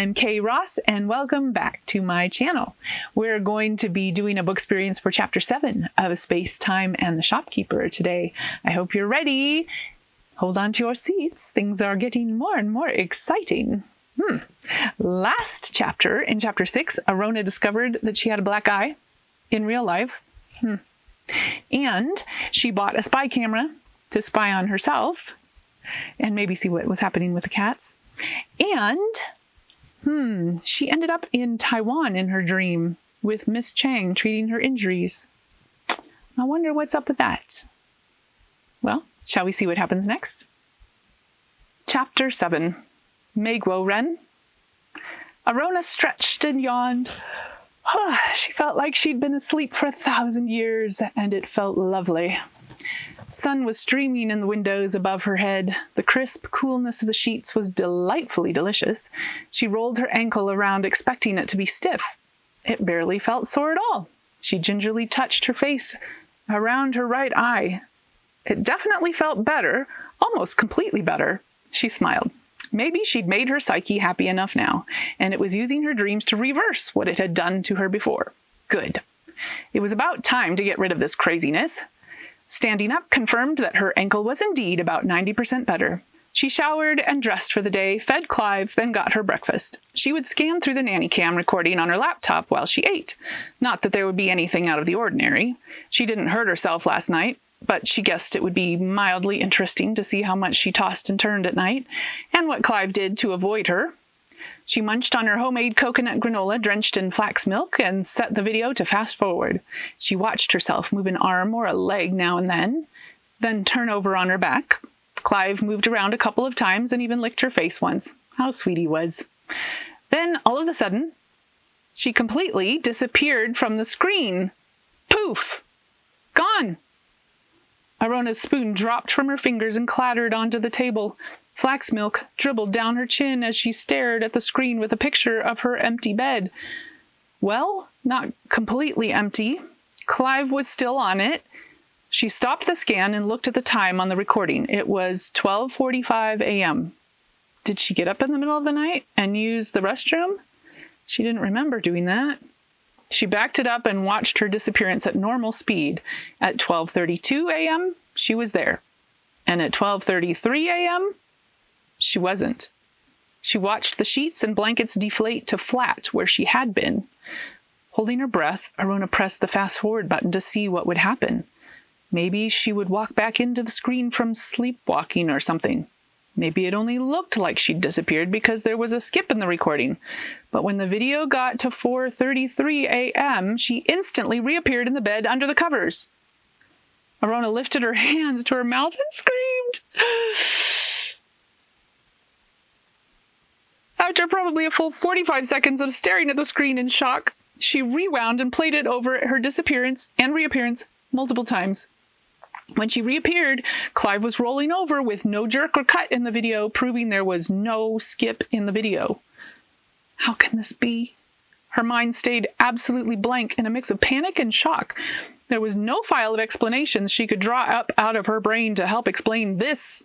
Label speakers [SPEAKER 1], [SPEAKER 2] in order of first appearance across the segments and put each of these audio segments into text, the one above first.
[SPEAKER 1] I'm Kay Ross, and welcome back to my channel. We're going to be doing a book experience for Chapter 7 of Space, Time, and the Shopkeeper today. I hope you're ready. Hold on to your seats. Things are getting more and more exciting. Last chapter, in Chapter 6, Arona discovered that she had a black eye in real life. And she bought a spy camera to spy on herself and maybe see what was happening with the cats. And she ended up in Taiwan in her dream with Miss Chang treating her injuries. I wonder what's up with that. Well, shall we see what happens next? Chapter 7. Meiguo Ren. Arona stretched and yawned. She felt like she'd been asleep for 1,000 years, and it felt lovely. Sun was streaming in the windows above her head. The crisp coolness of the sheets was delightfully delicious. She rolled her ankle around, expecting it to be stiff. It barely felt sore at all. She gingerly touched her face around her right eye. It definitely felt better, almost completely better. She smiled. Maybe she'd made her psyche happy enough now, and it was using her dreams to reverse what it had done to her before. Good. It was about time to get rid of this craziness. Standing up confirmed that her ankle was indeed about 90% better. She showered and dressed for the day, fed Clive, then got her breakfast. She would scan through the nanny-cam recording on her laptop while she ate. Not that there would be anything out of the ordinary. She didn't hurt herself last night, but she guessed it would be mildly interesting to see how much she tossed and turned at night, and what Clive did to avoid her. She munched on her homemade coconut granola drenched in flax milk and set the video to fast forward. She watched herself move an arm or a leg now and then turn over on her back. Clive moved around a couple of times and even licked her face once. How sweet he was. Then, all of a sudden, she completely disappeared from the screen. Poof! Gone! Arona's spoon dropped from her fingers and clattered onto the table. Flax milk dribbled down her chin as she stared at the screen with a picture of her empty bed. Well, not completely empty. Clive was still on it. She stopped the scan and looked at the time on the recording. It was 12:45 a.m. Did she get up in the middle of the night and use the restroom? She didn't remember doing that. She backed it up and watched her disappearance at normal speed. At 12:32 a.m., she was there. And at 12:33 a.m., she wasn't. She watched the sheets and blankets deflate to flat where she had been. Holding her breath, Arona pressed the fast-forward button to see what would happen. Maybe she would walk back into the screen from sleepwalking or something. Maybe it only looked like she'd disappeared because there was a skip in the recording. But when the video got to 4:33 a.m., she instantly reappeared in the bed under the covers. Arona lifted her hands to her mouth and screamed. After probably a full 45 seconds of staring at the screen in shock, she rewound and played it over her disappearance and reappearance multiple times. When she reappeared, Clive was rolling over with no jerk or cut in the video, proving there was no skip in the video. How can this be? Her mind stayed absolutely blank in a mix of panic and shock. There was no file of explanations she could draw up out of her brain to help explain this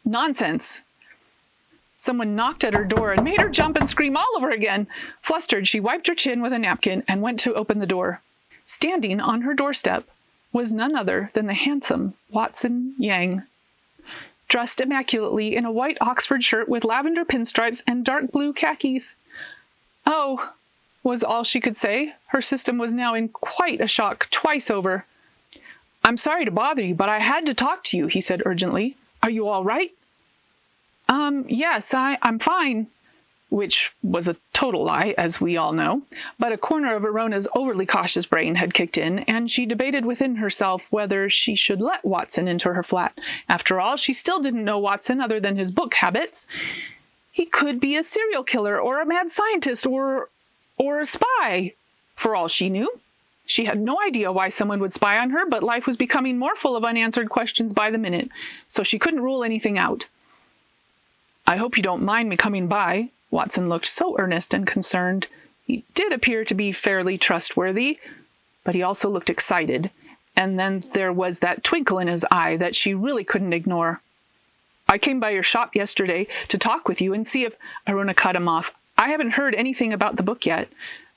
[SPEAKER 1] nonsense. Someone knocked at her door and made her jump and scream all over again. Flustered, she wiped her chin with a napkin and went to open the door. Standing on her doorstep was none other than the handsome Watson Yang. Dressed immaculately in a white Oxford shirt with lavender pinstripes and dark blue khakis. "Oh," was all she could say. Her system was now in quite a shock twice over. "I'm sorry to bother you, but I had to talk to you," he said urgently. "Are you all right?" Yes, I'm fine," which was a total lie, as we all know. But a corner of Arona's overly cautious brain had kicked in, and she debated within herself whether she should let Watson into her flat. After all, she still didn't know Watson other than his book habits. He could be a serial killer, or a mad scientist, or a spy, for all she knew. She had no idea why someone would spy on her, but life was becoming more full of unanswered questions by the minute, so she couldn't rule anything out. "I hope you don't mind me coming by." Watson looked so earnest and concerned. He did appear to be fairly trustworthy, but he also looked excited, and then there was that twinkle in his eye that she really couldn't ignore. I came by your shop yesterday to talk with you and see if... Arona cut him off. I haven't heard anything about the book yet.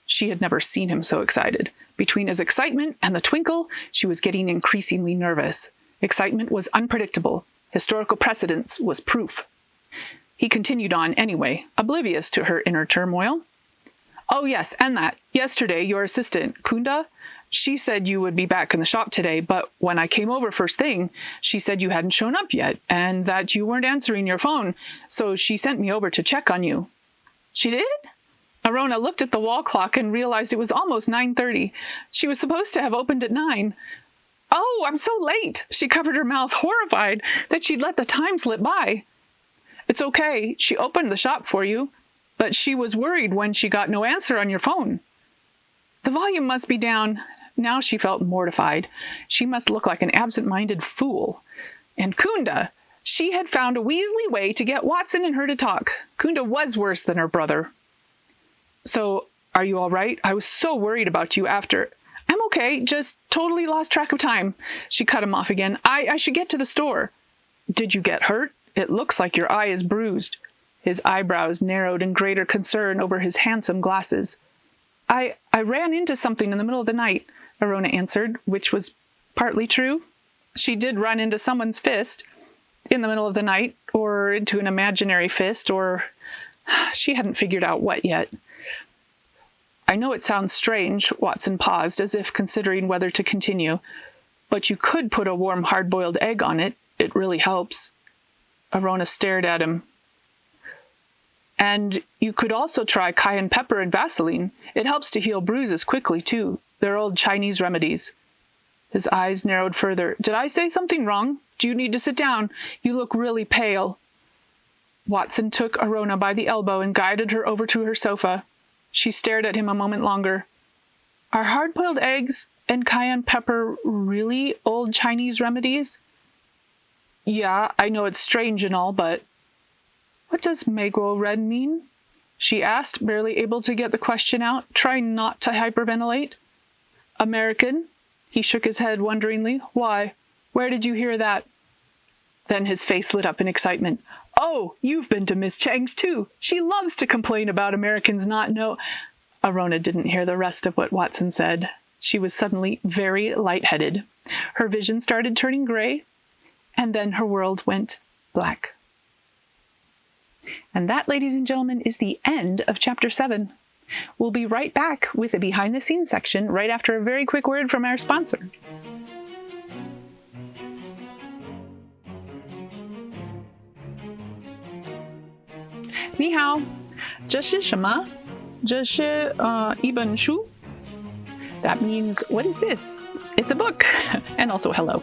[SPEAKER 1] She had never seen him so excited. Between his excitement and the twinkle, she was getting increasingly nervous. Excitement was unpredictable. Historical precedence was proof. He continued on anyway, oblivious to her inner turmoil. Oh yes, and that. Yesterday, your assistant, Kunda, she said you would be back in the shop today, but when I came over first thing, she said you hadn't shown up yet and that you weren't answering your phone, so she sent me over to check on you. She did? Arona looked at the wall clock and realized it was almost 9:30. She was supposed to have opened at 9. Oh, I'm so late. She covered her mouth, horrified that she'd let the time slip by. It's okay. She opened the shop for you, but she was worried when she got no answer on your phone. The volume must be down. Now she felt mortified. She must look like an absent-minded fool. And Kunda, she had found a Weasley way to get Watson and her to talk. Kunda was worse than her brother. So, are you all right? I was so worried about you after... I'm okay, just totally lost track of time. She cut him off again. I should get to the store. Did you get hurt? It looks like your eye is bruised. His eyebrows narrowed in greater concern over his handsome glasses. I ran into something in the middle of the night, Arona answered, which was partly true. She did run into someone's fist in the middle of the night, or into an imaginary fist, or... She hadn't figured out what yet. I know it sounds strange, Watson paused, as if considering whether to continue, but you could put a warm hard-boiled egg on it. It really helps. Arona stared at him. And you could also try cayenne pepper and Vaseline. It helps to heal bruises quickly, too. They're old Chinese remedies. His eyes narrowed further. Did I say something wrong? Do you need to sit down? You look really pale. Watson took Arona by the elbow and guided her over to her sofa. She stared at him a moment longer. Are hard-boiled eggs and cayenne pepper really old Chinese remedies? Yeah, I know it's strange and all, but... What does Magro Red mean? She asked, barely able to get the question out, trying not to hyperventilate. American? He shook his head wonderingly. Why? Where did you hear that? Then his face lit up in excitement. Oh, you've been to Miss Chang's too. She loves to complain about Americans not know... Arona didn't hear the rest of what Watson said. She was suddenly very lightheaded. Her vision started turning gray, and then her world went black. And that, ladies and gentlemen, is the end of Chapter 7. We'll be right back with a behind-the-scenes section right after a very quick word from our sponsor. 你好，这是什么？这是一本书。That means, what is this? It's a book. And also, hello.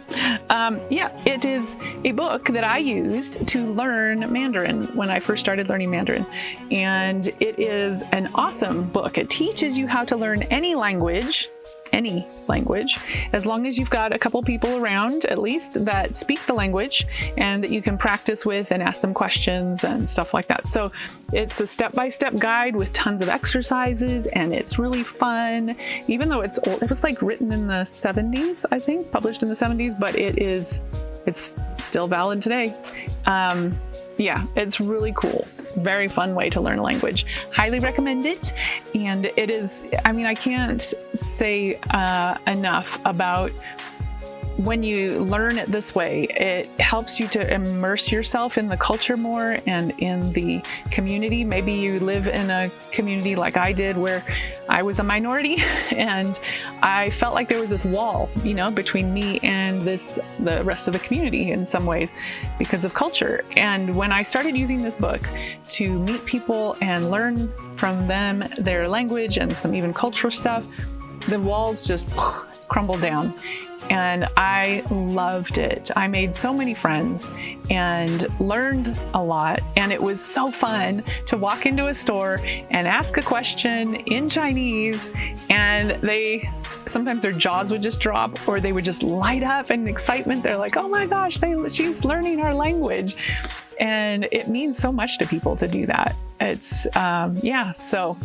[SPEAKER 1] Yeah, it is a book that I used to learn Mandarin when I first started learning Mandarin. And it is an awesome book. It teaches you how to learn any language, as long as you've got a couple people around, at least, that speak the language and that you can practice with and ask them questions and stuff like that. So it's a step-by-step guide with tons of exercises, and it's really fun. Even though it's old, it was like written in the 70s, I think, published in the 70s, but it's still valid today. Yeah, it's really cool. Very fun way to learn a language. Highly recommend it. And it is, I can't say enough about when you learn it this way. It helps you to immerse yourself in the culture more and in the community. Maybe you live in a community like I did where I was a minority and I felt like there was this wall, between me and the rest of the community in some ways because of culture. And when I started using this book to meet people and learn from them their language and some even cultural stuff, the walls just crumbled down. And I loved it. I made so many friends and learned a lot. And it was so fun to walk into a store and ask a question in Chinese, and sometimes their jaws would just drop or they would just light up in excitement. They're like, oh my gosh, she's learning our language. And it means so much to people to do that. It's, so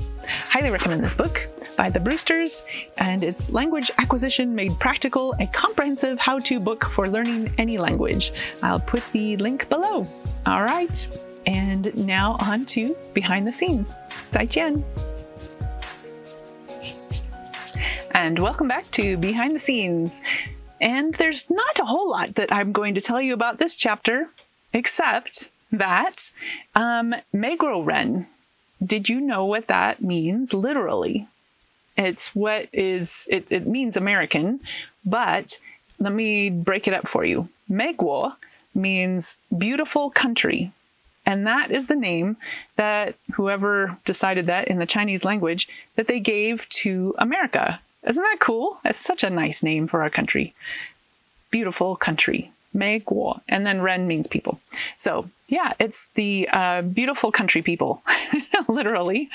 [SPEAKER 1] highly recommend this book by the Brewsters, and it's Language Acquisition Made Practical, a comprehensive how-to book for learning any language. I'll put the link below. All right, and now on to behind the scenes. 再见. And welcome back to Behind the Scenes. And there's not a whole lot that I'm going to tell you about this chapter, except that Megro-ren. Did you know what that means literally? It means American, but let me break it up for you. Megwo means beautiful country. And that is the name that whoever decided that in the Chinese language that they gave to America. Isn't that cool? That's such a nice name for our country. Beautiful country. Megwo. And then Ren means people. So yeah, it's the beautiful country people. Literally.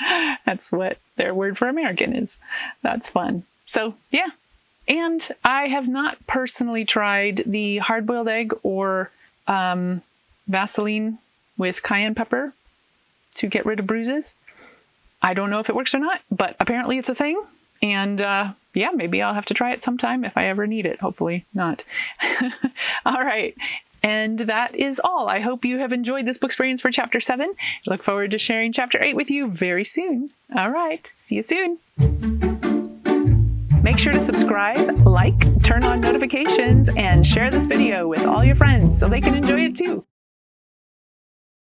[SPEAKER 1] That's what their word for American is. That's fun. So yeah. And I have not personally tried the hard-boiled egg or Vaseline with cayenne pepper to get rid of bruises. I don't know if it works or not, but apparently it's a thing. And yeah, maybe I'll have to try it sometime if I ever need it. Hopefully not. All right. And that is all. I hope you have enjoyed this book experience for Chapter 7. I look forward to sharing Chapter 8 with you very soon. All right. See you soon. Make sure to subscribe, like, turn on notifications, and share this video with all your friends so they can enjoy it too.